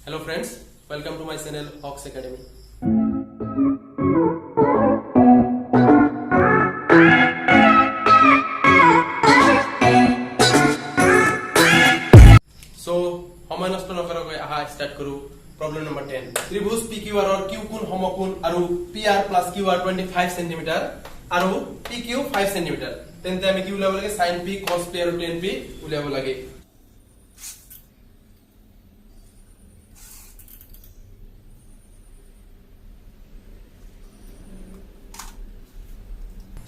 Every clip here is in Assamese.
Hello friends, welcome to my channel Hawks Academy. So, সময় নষ্ট নকৰাকৈ আহা স্টাৰ্ট কৰো প্ৰবলেম নম্বৰ 10 ত্ৰিভুজ PQR ৰ Q কোণ সমকোণ আৰু PR + QR 25 cm আৰু PQ 5 cm তেন্তে আমি কি উলাব লাগে sin P cos P আৰু tan P উলাব লাগে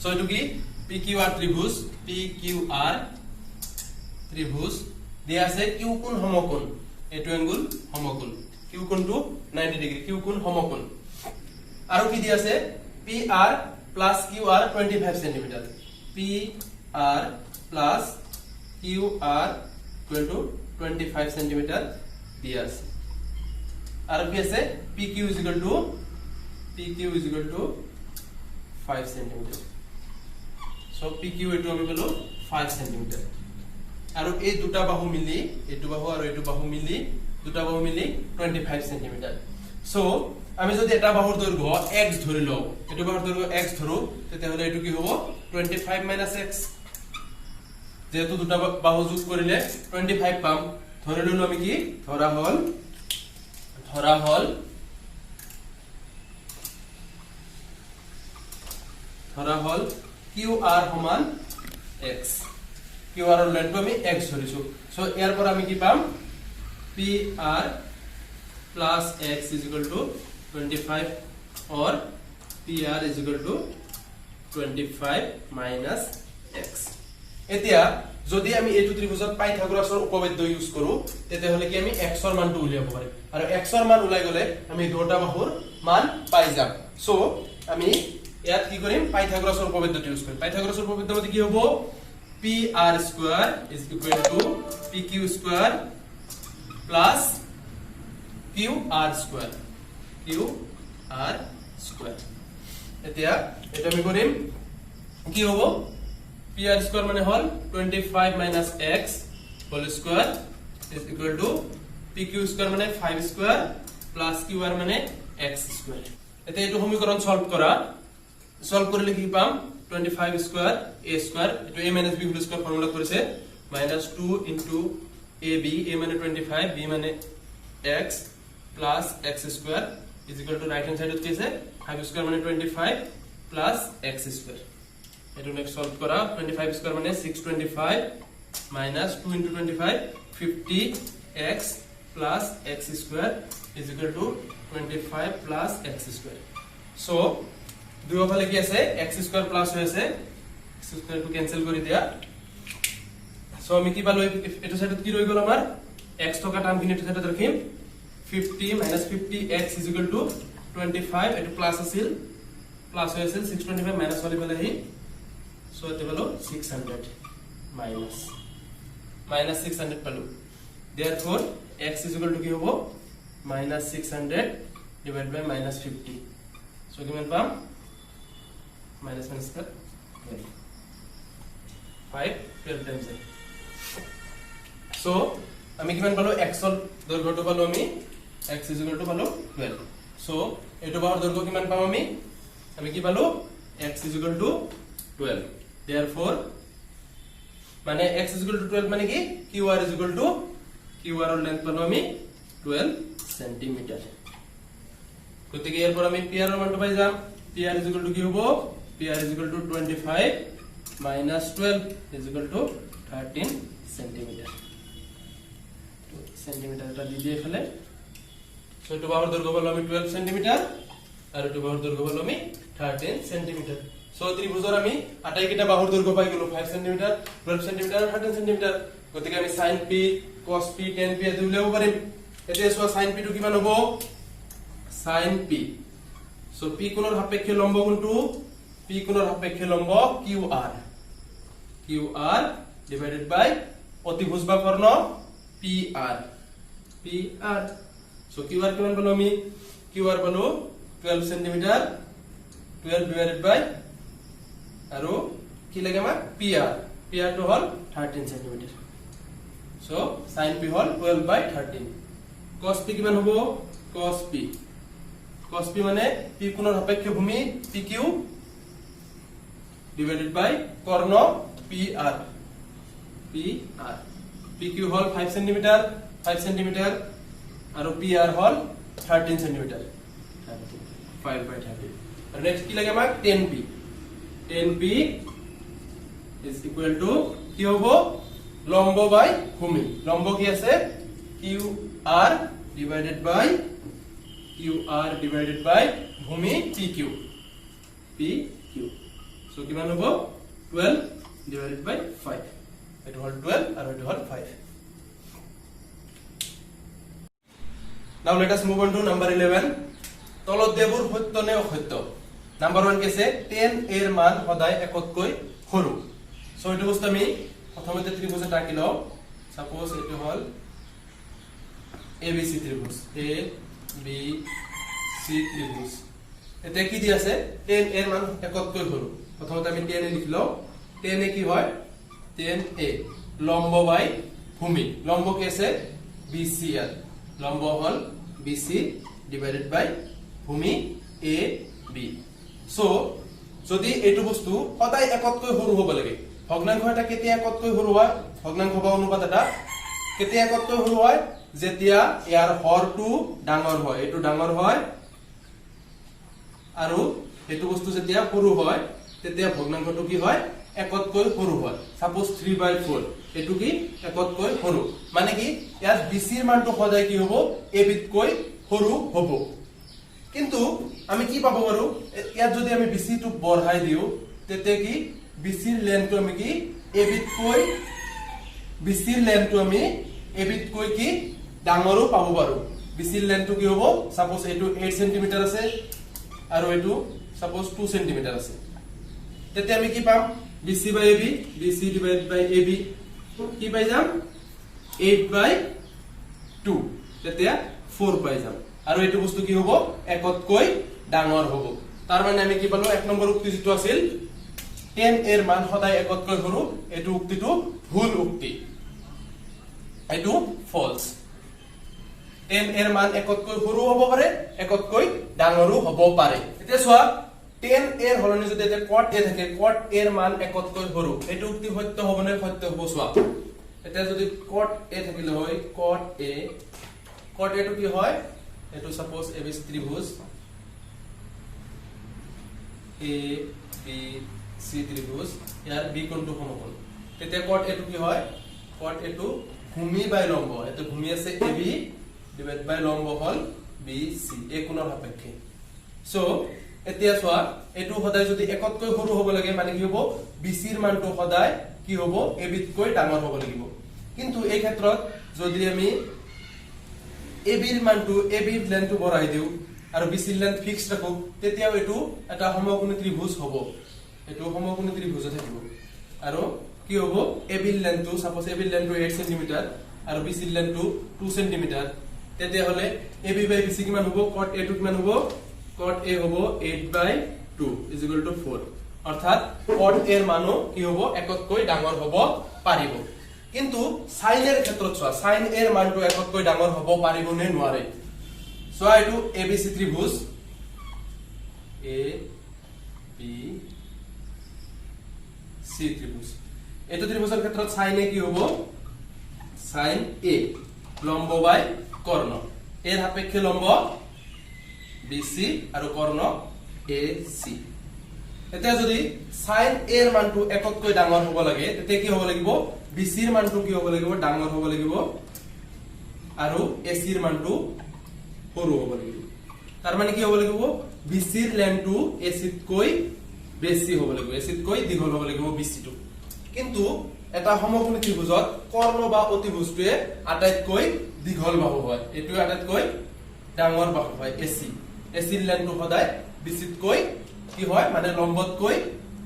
So etu ki PQR ত্রিভুজ দিয়া আছে Q কোণ সমকোণ এটো এঙ্গল সমকোণ Q কোণটো 90 ডিগ্ৰী Q কোণ সমকোণ আৰু কি দিয়া আছে PR + QR 25 cm PR + QR 25 cm দিয়া আছে আৰু কি আছে PQ = 5 cm So PQ এটো আমি বলো 5 cm আৰু এই দুটা বাহু মিলি এটো বাহু আৰু এটো বাহু মিলি দুটা বাহু মিলি 25 cm সো আমি যদি এটা বাহুৰ দৈৰ্ঘ্য x ধৰি লও এটো বাহুৰ দৈৰ্ঘ্য x ধৰো তেতিয়াহলে এটো কি হ'ব 25 - x যেহেতু দুটা বাহু যোগ কৰিলে 25 পাম ধৰি ললো আমি কি ধৰা হল QR সমান x QR ৰ লেন্থ আমি x ধৰিছো সো ইয়াৰ পৰা আমি কি পাম PR + x = 25 or PR = 25 - x এতিয়া যদি আমি এইটো ত্ৰিভুজত পাইথাগোৰাছৰ উপপাদ্য ইউজ কৰো তেতিয়াহলে কি আমি x ৰ মানটো উলিয়াব পাৰিম আৰু x ৰ মান উলাই গলে আমি দুটা বাহুৰ মান পাই যাম সো আমি ইয়াত কি কৰিম পাইথাগোৰাছৰ উপপাদ্যটো ইউজ কৰিম পাইথাগোৰাছৰ উপপাদ্য মতে কি হ'ব PR² = PQ² + QR²। এতিয়া এটা আমি কৰিম কি হ'ব PR² মানে হল 25 - x হোল স্কয়ার = PQ² মানে 5² + QR মানে x²। এতিয়া এইটো সমীকৰণ সলভ কৰিলে কি পাম 25² a² এটো a - b whole square formula কৰিছে -2 * ab a মানে 25 b মানে x plus x² = right hand side কি আছে 5² মানে 25 plus x² এটো নেক্সট সলভ কৰা 25² মানে 625 minus 2 * 25 50 x plus x² = 25 plus x² so দুয়োফালে কি আছে x² প্লাস হৈ আছে x² টো ক্যান্সেল কৰি দিয়া সো আমি কি পালো এটো সাইডত কি ৰৈ গল আমাৰ x থকা টাৰ্মখিনি এটো সাইডত ৰাখিম 50 - 50 x = 25 এটো প্লাস আছিল প্লাস হৈ আছিল 625 মাইনাস হলি পেলে হি সো এটো হলো 600 মাইনাস 600 পালো therefore x = কি হ'ব -600 divided by -50 সো কিমান পাম minus 1 square 5 12 times so আমি কিমান পালো x ৰ দৈৰ্ঘ্যটো পালো আমি x = পালো 12 so এটো বাহুৰ দৈৰ্ঘ্য কিমান পাম আমি কি পালো x = 12 therefore মানে x = 12 মানে কি QR ৰ লেন্থ পালো আমি 12 cm গতিকে ইয়াৰ পৰা আমি PR ৰ মানটো পাই যাম PR = কি হ'ব PR = 25 minus 12 = 13 centimeter centimeter টা দি দিয়ে ফেলে সো এটো বাহুৰ দৈৰ্ঘ্য পালো আমি 12 centimeter আৰু এটো বাহুৰ দৈৰ্ঘ্য পালো আমি 13 centimeter সো ত্ৰিভুজৰ আমি আটাইকেইটা বাহুৰ দৈৰ্ঘ্য পাই গলো 5 centimeter 12 centimeter আৰু 13 centimeter গতিকে আমি sin P cos P tan P এটো উলিয়াব পাৰিম এতিয়া চোৱা sin P টো কিমান হ'ব sin P সো P কোণৰ সাপেক্ষে লম্ব কোনটো P কোণৰ সাপেক্ষে লম্ব QR divided by অতিভুজ বা কৰ্ণ PR so QR কিমান পালো আমি QR পালো 12 cm 12 divided by আৰু কি লাগে আমাৰ PR টো হল 13 cm so sin P হল 12/13 cos p কিমান হ'ব cos p মানে p কোণৰ সাপেক্ষে ভূমি pq divided by Karna pr pq hall 5 cm আৰু pr হল 13 cm 5/13 আৰু নেক্সট কি লাগে আমাক 10p is equal to কি হ'ব লম্ব বাই ভূমি লম্ব কি আছে qr divided by ভূমি pq so কিমান হ'ব 12 divided by 5 এটো হল 12 আৰু এটো হল 5 now let us move on to number 11 তলত দেবোৰ সত্য নে অসত্য নাম্বাৰ 1 কেছে 10 এৰ মান সদায় একতকৈ সৰু সো এটো বস্তু আমি প্ৰথমতে ত্ৰিভুজ এটা আঁকি লও সাপোজ এটো হল ABC ত্ৰিভুজ ABC ত্ৰিভুজ এতে কি দি আছে 10 এৰ মান একতকৈ সৰু প্ৰথমতে আমি 10 এ লিখলো 10 এ কি হয় 10a লম্ব বাই ভূমি লম্ব কি আছে BCR লম্ব হল BC divided by ভূমি AB সো যদি এটো বস্তু সদায় একতকৈ সৰু হ'ব লাগে ভগ্নাংশ এটা কেতিয়া একতকৈ সৰু হয় ভগ্নাংশ বা অনুপাত এটা কেতিয়া একতকৈ সৰু হয় যেতিয়া ইয়াৰ হৰটো ডাঙৰ হয় এটো ডাঙৰ হয় আৰু এটো বস্তু যেতিয়া সৰু হয় তেতিয়া ভগ্নাংশটো কি হয় একতকৈ সৰু হয় সাপোজ 3/4 এটো কি একতকৈ সৰু মানে কি ইয়াৰ BC ৰ মানটো সদায় কি হ'ব AB তকৈ সৰু হ'ব কিন্তু আমি কি পাবো বাৰু ইয়াত যদি আমি BC টো বঢ়াই দিও তেতে কি BC ৰ লেন্থটো আমি কি AB তকৈ BC ৰ লেন্থটো আমি AB তকৈ কি ডাঙৰো পাবো বাৰু BC ৰ লেন্থটো কি হ'ব সাপোজ এটো 8 cm আছে আৰু এটো সাপোজ 2 cm আছে তেতে আমি কি পাম BC by AB BC divided by AB কি পাই যাম 8/2 তেতে 4 পাই যাম আৰু এটো বস্তু কি হ'ব একতকৈ ডাঙৰ হ'ব তাৰ মানে আমি কি পালো এক নম্বৰ উক্তি যেটো আছিল 10 এৰ মান সদায় একতকৈ সৰু এটো উক্তিটো ভুল উক্তি এটো ফলস 10 এৰ মান একতকৈ সৰু হ'ব পাৰে একতকৈ ডাঙৰো হ'ব পাৰে এতিয়া চোৱা 10 এর হলনি যদি এতে cot a থাকে cot a এর মান একতকৈ সৰু এটো উক্তি সত্য হ'ব নে সত্য হ'ব চোৱা এটা যদি cot a থাকিলে হয় cot a টো কি হয় এটো সাপোজ ABC ত্রিভুজ ABC ত্রিভুজ ইয়ার B কোণটো সমকোণ তেতিয়া cot a টো কি হয় cot a টো ভূমি বাই লম্ব এটো ভূমি আছে AB ডিভাইড বাই লম্ব হল BC এ কোণৰ সাপেক্ষে সো এতিয়া চোৱা এটো সদায় যদি একতকৈ সৰু হ'ব লাগে মানে কি হ'ব BC ৰ মানটো সদায় কি হ'ব AB তকৈ ডাঙৰ হ'ব লাগিব কিন্তু এই ক্ষেত্ৰত যদি আমি AB ৰ মানটো AB ৰ লেন্থটো বঢ়াই দিও আৰু BC ৰ লেন্থ ফিক্স ৰাখো তেতিয়াও এটো এটা সমকোণী ত্ৰিভুজ হ'ব এটো সমকোণী ত্ৰিভুজ থাকিব আৰু কি হ'ব AB ৰ লেন্থটো সাপোজ AB ৰ লেন্থটো 8 cm আৰু BC ৰ লেন্থটো 2 cm তেতিয়া হলে AB বাই BC কিমান হ'ব cot a টো কিমান হ'ব cot a হ'ব 8/2 = 4 অৰ্থাৎ cot a এৰ মানো কি হ'ব একতকৈ ডাঙৰ হ'ব পাৰিব কিন্তু sin এৰ ক্ষেত্ৰত চোৱা sin এৰ মানটো একতকৈ ডাঙৰ হ'ব পাৰিব নে নোৱাৰে চোৱা এটো ABC ত্ৰিভুজ ABC ত্ৰিভুজ এটো ত্ৰিভুজৰ ক্ষেত্ৰত sin a কি হ'ব sin a লম্ব বাই কৰ্ণ এৰ সাপেক্ষে লম্ব BC আৰু কৰ্ণ AC এতিয়া যদি sin a এৰ মানটো একতকৈ ডাঙৰ হ'ব লাগে তেতে কি হ'ব লাগিব BC ৰ মানটো কি হ'ব লাগিব ডাঙৰ হ'ব লাগিব আৰু AC ৰ মানটো সৰু হ'ব লাগিব তাৰ মানে কি হ'ব লাগিব BC ৰ লেন্থটো AC তকৈ বেছি হ'ব লাগিব AC তকৈ দীঘল হ'ব লাগিব BC টো কিন্তু এটা সমকোণী ত্ৰিভুজত কৰ্ণ বা অতিভুজটোৱে আটাইতকৈ দীঘল বাহু হয় এটো আটাইতকৈ ডাঙৰ বাহু হয় AC ৰ লেন্থটো সদায় BC তকৈ কি হয় মানে লম্বতকৈ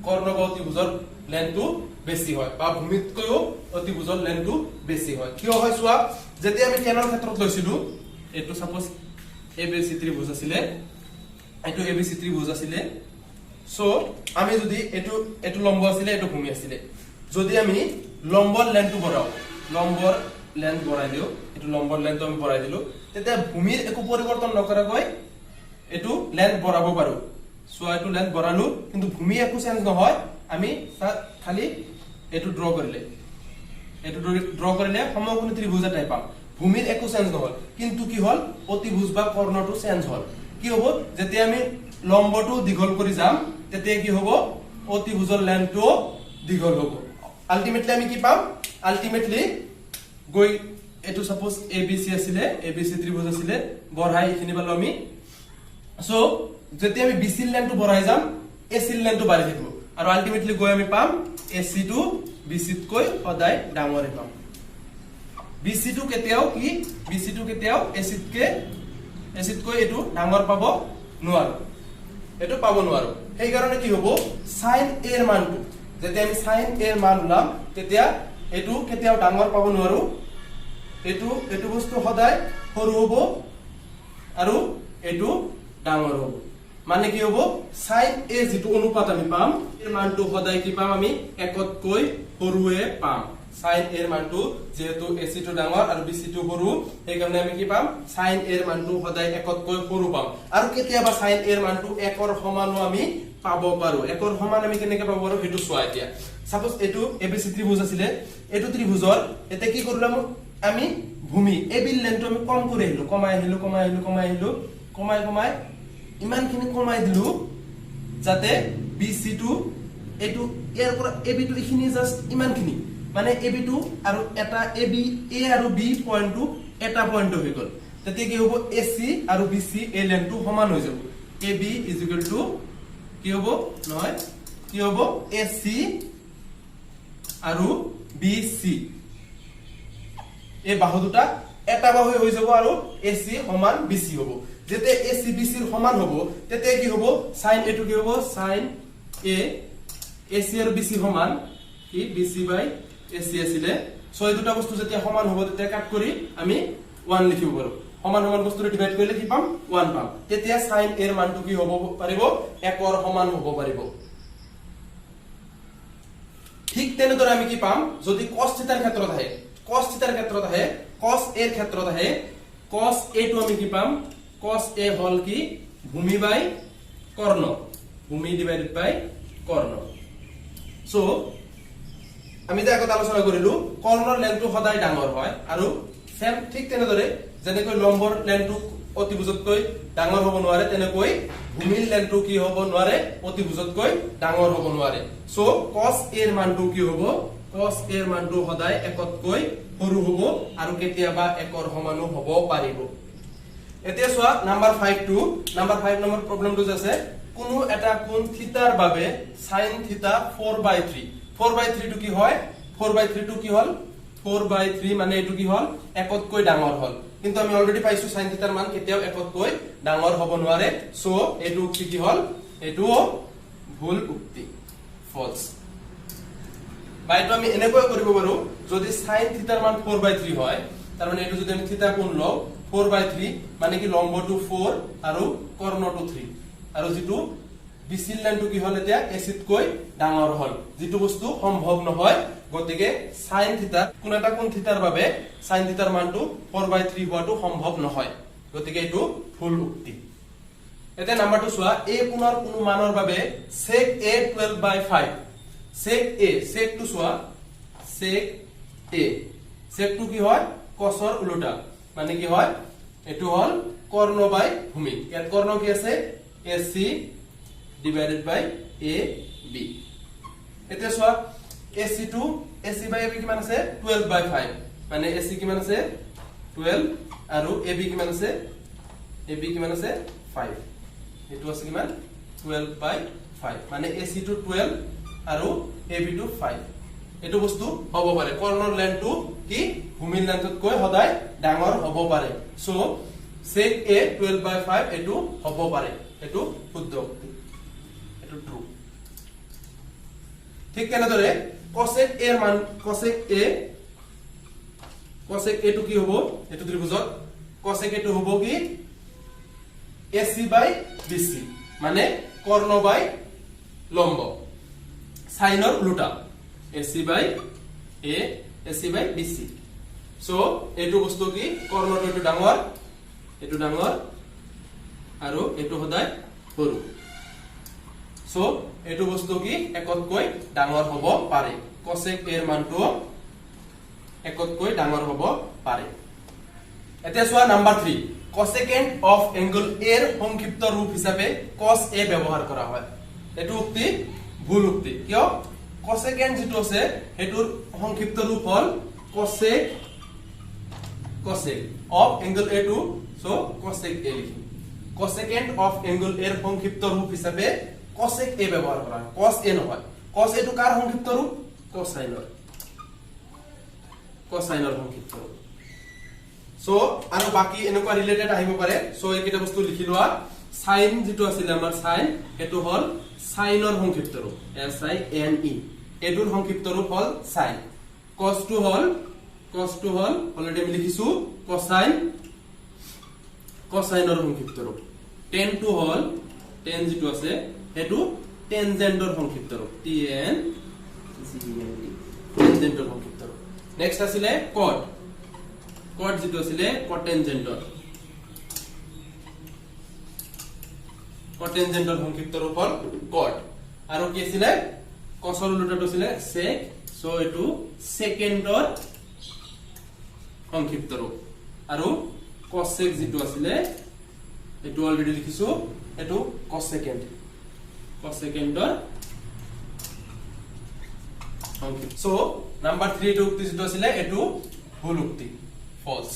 কৰ্ণ বা অতিভুজৰ লেন্থটো বেছি হয় বা ভূমিতকৈও অতিভুজৰ লেন্থটো বেছি হয় কিয় হয় চোৱা যেতিয়া আমি 10 ৰ ক্ষেত্ৰত লৈছিলো এটো সাপোজ ABC ত্ৰিভুজ আছিল এটো ABC ত্ৰিভুজ আছিল সো আমি যদি এটো লম্ব আছিল এটো ভূমি আছিল যদি আমি লম্বৰ লেন্থটো বঢ়াও লম্বৰ লেন্থ বঢ়াই দিও এটো লম্বৰ লেন্থ আমি বঢ়াই দিলো তেতিয়া ভূমিৰ একো পৰিৱৰ্তন নকৰাকৈ এটো লেন্থ বঢ়াব পাৰো সো এটো লেন্থ বঢ়ালো কিন্তু ভূমি একো চেঞ্জ নহয় আমি খালি এটো ড্ৰ কৰিলে সমকোণী ত্ৰিভুজ এটাই পাম ভূমিৰ একো চেঞ্জ নহল কিন্তু কি হল অতিভুজ বা কৰ্ণটো চেঞ্জ হল কি হ'ব যেতিয়া আমি লম্বটো দীঘল কৰি যাম তেতিয়া কি হ'ব অতিভুজৰ লেন্থটো দীঘল হ'ব আলটিমেটলি আমি কি পাম আলটিমেটলি গৈ এটো সাপোজ ABC আছিলে ABC ত্ৰিভুজ আছিলে বঢ়াই এখিনি পালো আমি সো যেতিয়া আমি BC লেন্থটো বঢ়াই যাম AC লেন্থটো বাঢ়ি থাকিব আৰু আলটিমেটলি গৈ আমি পাম AC টো BC তকৈ সদায় ডাঙৰ পাম BC টো কেতিয়াও কি BC টো কেতিয়াও AC তকৈ এটো ডাঙৰ পাব নোৱাৰো এটো পাব নোৱাৰো সেই কাৰণে কি হ'ব sin A এৰ মানটো যেতিয়া আমি sin A এৰ মান উলাম তেতিয়া এটো কেতিয়াও ডাঙৰ পাব নোৱাৰো এটো বস্তু সদায় সৰু হ'ব আৰু এটো ডাঙৰ হ'ব মানে কি হ'ব sin A যেটো অনুপাত আমি পাম এর মানটো সদায় কি পাম আমি একতকৈ সৰুৱে পাম sin A এৰ মানটো যেহেতু AC টো ডাঙৰ আৰু BC টো সৰু সেই কাৰণে আমি কি পাম sin A এৰ মানটো সদায় একতকৈ সৰু পাম আৰু কেতিয়াবা sin A এৰ মানটো 1 ৰ সমানো আমি পাব পাৰো 1 ৰ সমান আমি কেনেকৈ পাব পাৰো হেতু চোৱা এতিয়া সাপোজ এটো ABC ত্ৰিভুজ আছিল এটো ত্ৰিভুজৰ এতে কি কৰিলাম আমি ভূমি AB লেন্থটো আমি কম কৰি আহিলো কমাই ইমানখিনি কমাই দিলু যাতে BC টো এটো ইয়াৰ পৰা AB টো ইখিনি জাস্ট ইমানখিনি মানে AB টো আৰু এটা AB A আৰু B পইণ্টটো এটা পইণ্ট হৈ গল তেতিয়া কি হ'ব AC আৰু BC এই লেন্থটো সমান হৈ যাব AB কি হ'ব নহয় কি হ'ব AC আৰু BC এই বাহু দুটা এটা বাহু হৈ যাব আৰু AC সমান BC হ'ব যেতে AC BC ৰ সমান হ'ব তেতে কি হ'ব sin A টো কি হ'ব sin A AC আৰু BC সমান কি BC বাই AC আছিলে সো এই দুটা বস্তু যেতিয়া সমান হ'ব তেতিয়া কাট কৰি আমি 1 লিখিব পাৰো সমান বস্তুৰে ডিভাইড কৰিলে কি পাম 1 পাম তেতিয়া sin A এৰ মানটো কি হ'ব পাৰিব 1 ৰ সমান হ'ব পাৰিব ঠিক তেনেদৰে আমি কি পাম যদি cos θ ৰ ক্ষেত্ৰত আহে cos θ ৰ ক্ষেত্ৰত আহে cos A ৰ ক্ষেত্ৰত আহে cos A টো আমি কি পাম cos A হল কি ভূমি বাই কৰ্ণ ভূমি ডিভাইডেড বাই কৰ্ণ সো আমি যে আগত আলোচনা কৰিলো কৰ্ণৰ লেন্থটো সদায় ডাঙৰ হয় আৰু সেম ঠিক তেনেদৰে যেনেকৈ লম্বৰ লেন্থটো অতিভুজতকৈ ডাঙৰ হ'ব নোৱাৰে তেনেকৈ ভূমিৰ লেন্থটো কি হ'ব নোৱাৰে অতিভুজতকৈ ডাঙৰ হ'ব নোৱাৰে সো cos A এৰ মানটো কি হ'ব cos A এৰ মানটো সদায় একতকৈ সৰু হ'ব আৰু কেতিয়াবা 1 ৰ সমানো হ'ব পাৰিব এতিয়া সোয়া নাম্বাৰ 5 নম্বৰ প্ৰবলেমটো আছে কোনো এটা কোণ থিতাৰ বাবে sin θ 4/3 4/3 টো কি হয় 4/3 টো কি হল 4/3 মানে এটো কি হল একতকৈ ডাঙৰ হল কিন্তু আমি অলৰেডি পাইছো sin θ ৰ মান কেতিয়াও একতকৈ ডাঙৰ হ'ব নোৱাৰে সো এটো উক্তি কি হল এটো ভুল উক্তি ফলস বাইটো আমি এনেকৈ কৰিব পাৰো যদি sin θ ৰ মান 4/3 হয় তাৰ মানে এটো যদি আমি থিতা কোণ লও 4/3 মানে কি লম্বটো 4 আৰু কৰ্ণটো 3 আৰু যেটো BC লাইনটো কি হল এতিয়া AC তকৈ ডাঙৰ হল যেটো বস্তু সম্ভৱ নহয় গতিকে sin θ কোন এটা কোণ থিতাৰ বাবে sin θ ৰ মানটো 4/3 হোৱাটো সম্ভৱ নহয় গতিকে এটো ভুল উক্তি এতিয়া নাম্বাৰটো চোৱা A কোণৰ কোনো মানৰ বাবে sec A 12/5 sec A sec টো চোৱা sec A sec টো কি হয় cosৰ উল্টা মানে কি হয় এটো হল কৰ্ণ বাই ভূমি ইয়াত কৰ্ণ কি আছে AC divided by AB এতিয়া সোয়া AC to AC by AB কিমান আছে 12/5 মানে AC কিমান আছে 12 আৰু AB কিমান আছে AB কিমান আছে 5 এটো আছে কিমান 12/5 মানে AC to 12 আৰু AB to 5 এটো বস্তু হ'ব পাৰে কৰ্ণৰ লেন্থটো কি ভূমিৰ লেন্থতকৈ সদায় ডাঙৰ হ'ব পাৰে সো sec A 12/5 এটো হ'ব পাৰে এটো শুদ্ধ এটো ট্ৰু ঠিক তেনেদৰে cosec A এৰ মান cosec A টো কি হ'ব এটো ত্ৰিভুজত cosec A টো হ'ব কি AC by BC মানে কৰ্ণ বাই লম্ব সাইনৰ উল্টা AC by BC সো এটো বস্তু কি কৰ্ণটো এটো ডাঙৰ আৰু এটো সদায় সৰু সো এটো বস্তু কি একতকৈ ডাঙৰ হ'ব পাৰে cosec a এৰ মানটো একতকৈ ডাঙৰ হ'ব পাৰে এতিয়া সোয়া number 3 cosecant of angle a এৰ সংক্ষিপ্ত ৰূপ হিচাপে cos a ব্যৱহাৰ কৰা হয় এটো উক্তি ভুল উক্তি কিয় cosecant যেটো আছে হেতুৰ সংক্ষিপ্ত ৰূপ হল cosec of angle a to so cosec a লিখি cosecant of angle a এর সংক্ষিপ্ত ৰূপ হিচাপে cosec a ব্যৱহাৰ কৰা হয় cos a নহয় cos a টো কাৰ সংক্ষিপ্ত ৰূপ cosine ৰ সংক্ষিপ্ত ৰূপ সো আৰু বাকি এনেকুৱা ৰিলেটেড আহিব পাৰে সো এইকেইটা বস্তু লিখি লোৱা sin যেটো আছিল আমাৰ sin হেতু হল sin ৰ সংক্ষিপ্ত ৰূপ s i n e এটোৰ সংক্ষিপ্ত ৰূপ হল sin cos টো হল অলৰেডি আমি লিখিছো cosine ৰ সংক্ষিপ্ত ৰূপ tan টো হল tan যেটো আছে হেতু tangent ৰ সংক্ষিপ্ত ৰূপ t n g e n t tangent ৰ সংক্ষিপ্ত ৰূপ নেক্সট আছিল cot যেটো আছিল cotangent ৰ সংক্ষিপ্ত ৰূপ হল cot আৰু কি আছিল cos ৰ উল্টাটো আছিল sec সো এটো সেকেন্ডৰ সংক্ষিপ্ত ৰূপ আৰু cosec যেটো আছিল এটো অলৰেডি লিখিছো এটো cosecant ৰ সংক্ষিপ্ত সো নাম্বার 3 টো উক্তি যেটো আছিল এটো ভুল উক্তি false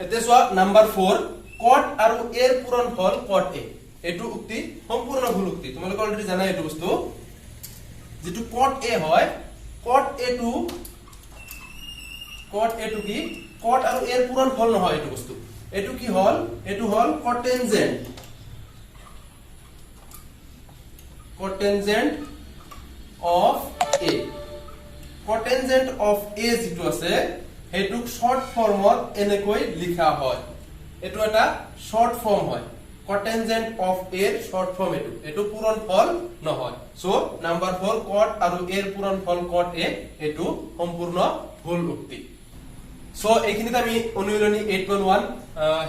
এতে সোয়া নাম্বার 4 cot আৰু a এৰ পূৰণফল cot a এটো উক্তি সম্পূৰ্ণ ভুল উক্তি তোমালোক অলৰেডি জানা এটো বস্তু যেটো cot a হয় cot a টো কি cot আৰু a এৰ পূৰণফল নহয় এটো বস্তু এটো কি হল এটো হল cotangent of a cotangent of a যেটো আছে হেতুক শর্ট ফর্মত এনেকৈ লিখা হয় এটো এটা শর্ট ফর্ম হয় cotangent of a এর শর্ট ফর্ম এটো পূৰণফল নহয় সো নাম্বাৰ 4 cot আৰু a এৰ পূৰণফল cot a এটো সম্পূৰ্ণ ভুল উক্তি সো এইখিনিতে আমি অনুশীলনী 8.1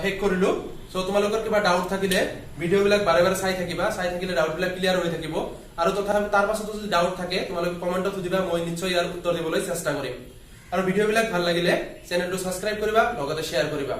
হেক কৰিলো সো তোমালোকৰ কিবা ডাউট থাকিলে ভিডিও বিলাক বাৰে বাৰে চাই থাকিলে ডাউট বিলাক ক্লিয়াৰ হৈ থাকিব আৰু তথাপি তাৰ পাছতো যদি ডাউট থাকে তোমালোকে কমেন্টত দিবা মই নিশ্চয় ইয়াৰ উত্তৰ দিবলৈ চেষ্টা কৰিম আৰু ভিডিও বিলাক ভাল লাগিলে চেনেলটো সাবস্ক্ৰাইব কৰিবা লগতে শেয়াৰ কৰিবা